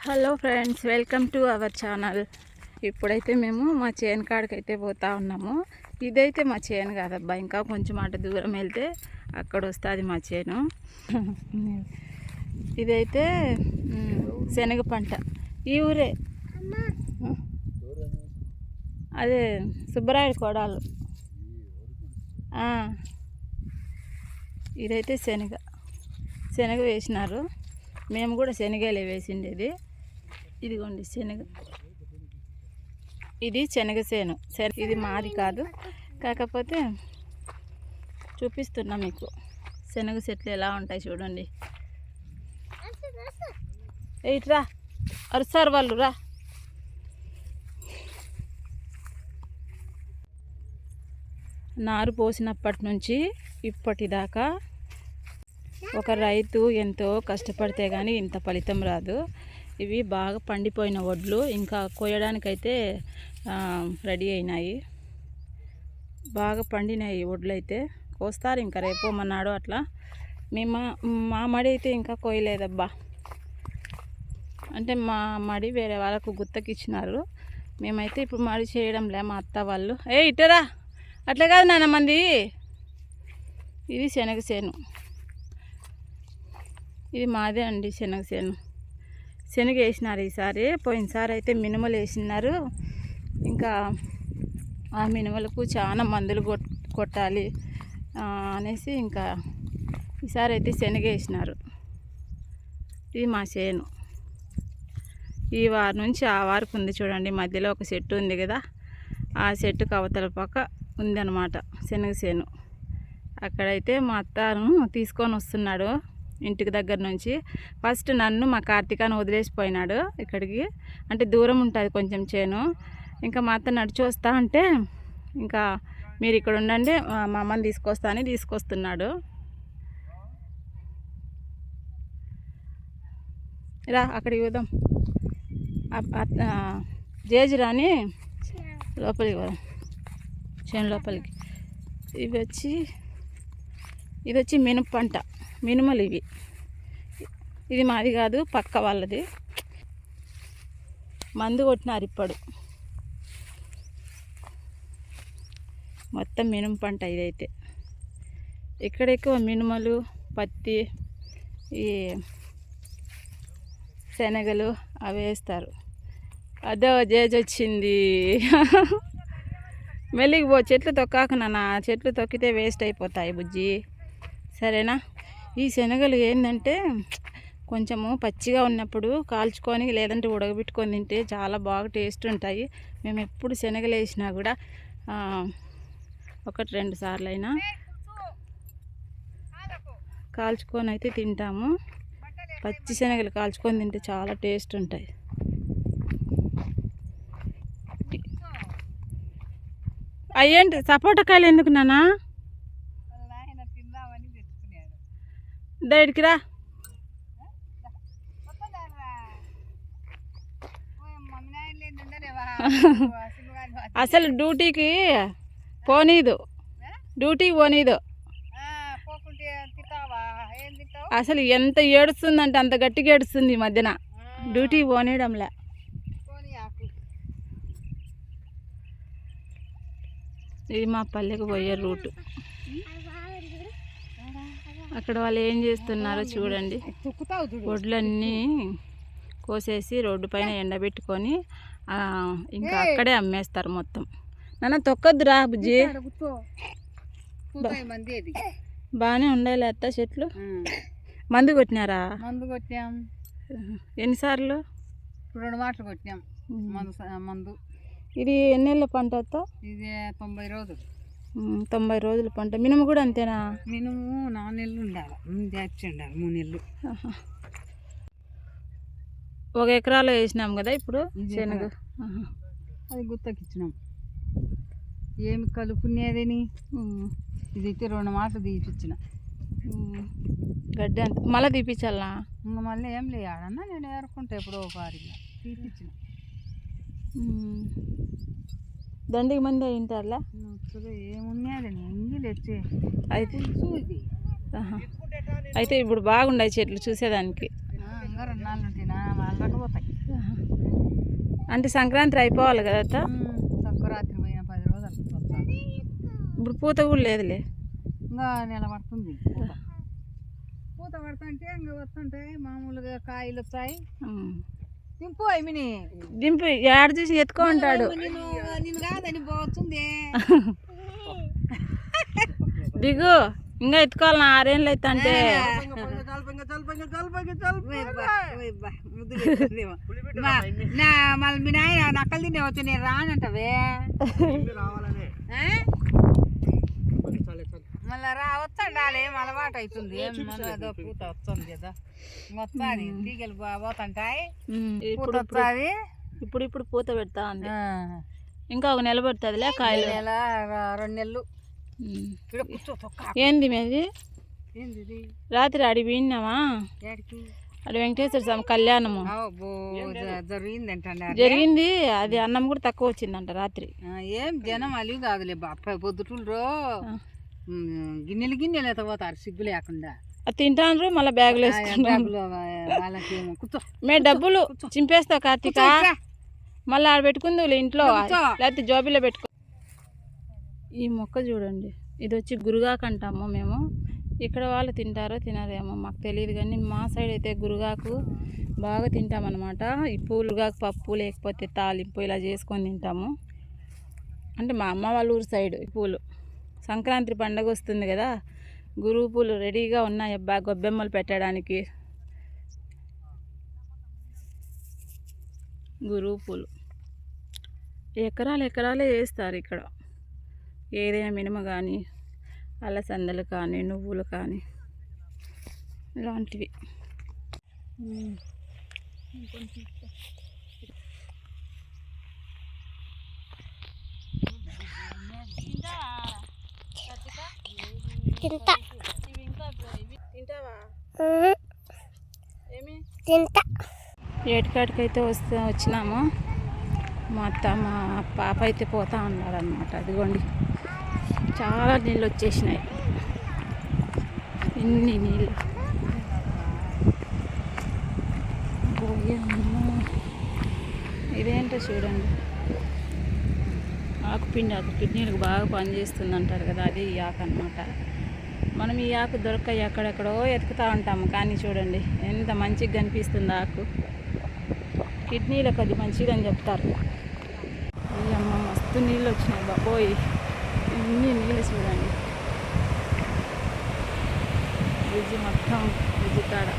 Hello friends, welcome to our channel. ఇప్పుడైతే మేము మా చేను కాడికి అయితే పోతా ఉన్నాము. ఇదైతే మా చేను కాదబ్బా, ఇంకా కొంచెం అటు దూరం వెళ్తే అక్కడ వస్తుంది మా చేను. ఇదైతే శనగ పంట. ఈ ఊరే, అదే సుబ్బరాయుడు కోడాలు. ఇదైతే శనగ వేసినారు. మేము కూడా శనగలే వేసిండేది. ఇదిగోండి శనగ, ఇది శనగ చేను. ఇది మాది కాదు, కాకపోతే చూపిస్తున్నా మీకు. శనగ చెట్లు ఎలా ఉంటాయి చూడండి. ఇట్రా, అరుసారు వాళ్ళు, రా. నారు పోసినప్పటి నుంచి ఇప్పటిదాకా ఒక రైతు ఎంతో కష్టపడితే కానీ ఇంత ఫలితం రాదు. ఇవి బాగా పండిపోయిన వడ్లు, ఇంకా కోయడానికైతే రెడీ అయినాయి. బాగా పండినాయి వడ్లు అయితే. కోస్తారు ఇంకా రేపో మన్నాడు అట్లా. మా మడి అయితే ఇంకా కోయలేదబ్బా. అంటే మా మడి వేరే వాళ్ళకు గుత్తకి ఇచ్చినారు. మేమైతే ఇప్పుడు మడి చేయడంలే, మా అత్త వాళ్ళు. ఇటరా, అట్లా కాదు నాన్న మంది. ఇది శనగ చేను, ఇది మాదే అండి శనగ చేను. శనగ వేసినారు ఈసారి. పోయినసారి అయితే మినుములు వేసినారు. ఇంకా ఆ మినుములకు చాలా మందులు కొట్టాలి అనేసి ఇంకా ఈసారి అయితే శనగ వేసినారు. ఇది మా చేను. ఈ వారం నుంచి ఆ వారికి ఉంది చూడండి. మధ్యలో ఒక చెట్టు ఉంది కదా, ఆ చెట్టుకు అవతల పక్క ఉందన్నమాట శనగ చేను. అక్కడైతే మా అత్తను తీసుకొని వస్తున్నాడు ఇంటికి దగ్గర నుంచి. ఫస్ట్ నన్ను మా కార్తీకాన్ని వదిలేసిపోయినాడు ఇక్కడికి. అంటే దూరం ఉంటుంది కొంచెం చేను. ఇంకా మా అత్త నడిచి వస్తా అంటే ఇంకా మీరు ఇక్కడ ఉండండి, మా అమ్మని తీసుకొస్తా అని తీసుకొస్తున్నాడు. రా, అక్కడికి పోదాం. జేజిరాని లోపలికి పోదాం, చేను లోపలికి. ఇది వచ్చి మినుము పంట, మినుములు ఇవి. ఇది మాది కాదు, పక్క వాళ్ళది. మందు కొట్టినారు ఇప్పుడు. మొత్తం మినుము పంట ఇదైతే. ఇక్కడ ఎక్కువ మినుములు, పత్తి, ఈ శనగలు అవి వేస్తారు. అదో జేజ్ వచ్చింది. మెల్లికి పో, చెట్లు తొక్కాక నాన్న. చెట్లు తొక్కితే వేస్ట్ అయిపోతాయి బుజ్జి, సరేనా? ఈ శనగలు ఏంటంటే కొంచెము పచ్చిగా ఉన్నప్పుడు కాల్చుకొని లేదంటే ఉడకబెట్టుకొని తింటే చాలా బాగా టేస్ట్ ఉంటాయి. మేము ఎప్పుడు శనగలు వేసినా కూడా 1-2 సార్లు అయినా కాల్చుకొని అయితే తింటాము. పచ్చి శనగలు కాల్చుకొని తింటే చాలా టేస్ట్ ఉంటాయి. అయ్యేంటి సపోటా కాయలు ఎందుకు నానా? దగ్గరికి రా. అసలు డ్యూటీకి పోనీదు. అసలు ఎంత ఏడుస్తుందంటే అంత గట్టిగా ఏడుస్తుంది ఈ మధ్యన. డ్యూటీకి పోనీయడంలే. ఇది మా పల్లెకు పోయే రూటు. అక్కడ వాళ్ళు ఏం చేస్తున్నారో చూడండి. వడ్లన్నీ కోసేసి రోడ్డు పైన ఎండబెట్టుకొని ఇంకా అక్కడే అమ్మేస్తారు మొత్తం. నాన్న తొక్కద్దురా బుజ్జి. బాగానే ఉండాలి అత్త చెట్లు. మందు కొట్టినారా? మందు కొట్టాం. ఎన్నిసార్లు? 2 మాటలు కొట్టాం మందు. ఇది ఎన్నేళ్ళ పంట అత్త? ఇది 90 రోజులు. 90 రోజుల పంట. మినుము కూడా అంతేనా? మినుము 4 నెలలు ఉండాలి, జాచి ఉండాలి 3 నెలలు. 1 ఎకరాలో వేసినాం కదా ఇప్పుడు శనగ. అది గుత్తకిచ్చినాం. ఏమి కలుపునేదని ఇదైతే 2 మాటలు తీపిచ్చిన. గడ్డి అంత మళ్ళీ తీపించాలా? ఇంకా మళ్ళీ ఏం లేదన్నా, నేను ఏరుకుంటా ఎప్పుడో ఒకసారిగా తీపిచ్చిన. దండికి మంది అయింటారులే. ఏమున్నాయి ఎంగిలి వచ్చే అయితే. అయితే ఇప్పుడు బాగున్నాయి చెట్లు చూసేదానికి. ఇంకా 2 నాళ్ళు ఉంటేనా మళ్ళీ పోతాయి. అంటే సంక్రాంతి అయిపోవాలి కదా అత్త? సంక్రాంతి పోయిన 10 రోజులు వస్తాను. ఇప్పుడు పూత కూడా లేదులే, ఇంకా నెల పడుతుంది. పూత పడుతుంటే ఇంకా వస్తుంటాయి, మామూలుగా కాయలు వస్తాయి. దింపు మిని దింపు ఏడ చూసి ఎత్తుకో ఉంటాడు. నేను కాదని పోతుంది. దిగు, ఇంకా ఎత్తుకోవాలి. 6 ఏళ్ళు అయితే అంటే మళ్ళీ మీ నాయన నక్కలు తినే వచ్చి నేను రానంటవే. మళ్ళీ వస్తాండాలి, అలవాటు అవుతుంది. మళ్ళీ పూత వస్తుంది కదా, వస్తుంది తీగలు పోతుంటాయి. పూత వస్తుంది. ఇప్పుడు పూత పెడతా ఉంది. ఇంకా 1 నెల పడుతుందిలే కాయలు. 2 నెలలు. ఏంది మేది? రాత్రి అడిగి విన్నావా? అడి వెంకటేశ్వర స్వామి కళ్యాణము జరిగింది. అది అన్నం కూడా తక్కువ వచ్చిందంట రాత్రి. ఏం జనం అలివి కాదులే పొద్దుటూరు గిన్నెలు గిన్నెలు ఎత్తపోతారు సిగ్గు లేకుండా. తింటాను మళ్ళీ బ్యాగులు వేసుకుంటారు. మేము డబ్బులు చింపేస్తావు కార్తీక, మళ్ళీ ఆడ పెట్టుకుంది ఇంట్లో, లేకపోతే జోబీలో పెట్టుకో. ఈ మొక్క చూడండి, ఇది వచ్చి గురుగాకు అంటాము మేము. ఇక్కడ వాళ్ళు తింటారో తినరేమో మాకు తెలియదు, కానీ మా సైడ్ అయితే గురుగాకు బాగా తింటామన్నమాట. ఈ పూలుగాకు పప్పు లేకపోతే తాలింపు ఇలా చేసుకొని తింటాము. అంటే మా అమ్మ వాళ్ళ ఊరు సైడ్ ఈ పూలు. సంక్రాంతి పండుగ వస్తుంది కదా, గురువు పూలు రెడీగా ఉన్నాయి అబ్బా గొబ్బెమ్మలు పెట్టడానికి. గురువు పూలు ఎకరాలే వేస్తారు ఇక్కడ. ఏదైనా మినుమ కానీ, అలసందలు కానీ, నువ్వులు కానీ, ఇలాంటివి. ఏటికాడికైతే వచ్చినాము. మా అత్త మా పాప అయితే పోతా ఉన్నారనమాట. అదిగోండి చాలా నీళ్ళు వచ్చేసినాయి, ఇన్ని నీళ్ళు. ఇదేంటో చూడండి, ఆకుపిండి కిడ్నీలకు బాగా పనిచేస్తుంది అంటారు కదా, అది ఈ ఆకు అనమాట. మనం ఈ ఆకు దొరక్క ఎక్కడెక్కడో ఎతుకుతూ ఉంటాము, కానీ చూడండి ఎంత మంచిగా కనిపిస్తుంది ఆకు. కిడ్నీలకు అది మంచిదని చెప్తారు. ఈ అమ్మ మస్తు నీళ్ళు వచ్చినాయి బాబోయ్, ఇన్ని నీళ్ళు చూడండి. బ్రిడ్జి మొత్తం బ్రిడ్జి కాడ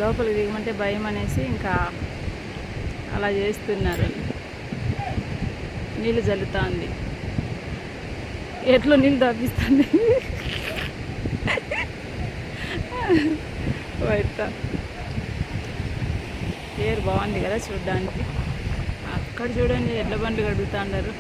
లోపలికి దిగమంటే భయం అనేసి ఇంకా అలా చేస్తున్నారు. నీళ్ళు జల్లుతుంది, ఎట్లో నీళ్ళు తప్పిస్తుంది. వైట్ పేరు బాగుంది కదా చూడ్డానికి. అక్కడ చూడండి ఎడ్ల బండ్లు కడుగుతాండారు.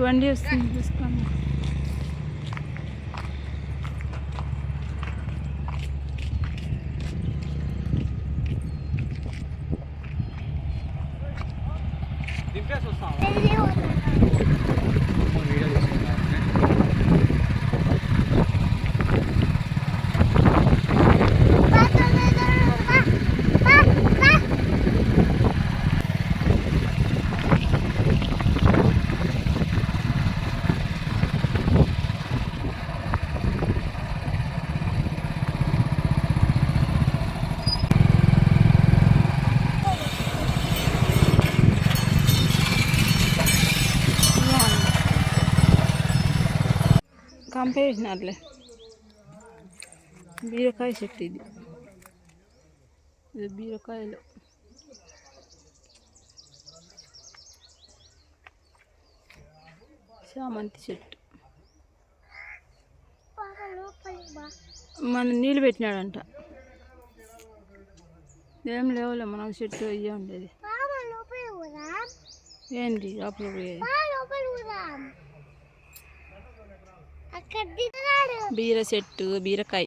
బండి వస్తుంది చూసుకోండి. కంపేసినారులే, బీరకాయ చెట్టు ఇది బీరకాయలు. చామంతి చెట్టు. మన నీళ్ళు పెట్టినాడంట. ఏం లేవులే, మన చెట్టు అయ్యే ఉండేది. ఏంటి లోపల పోయేది? బీర చెట్టు, బీరకాయ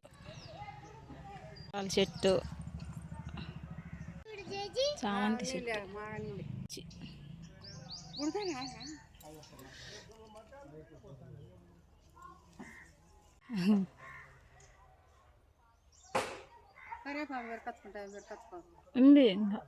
చెట్టు, చామంతి చెట్టు. ఉంది ఇంకా.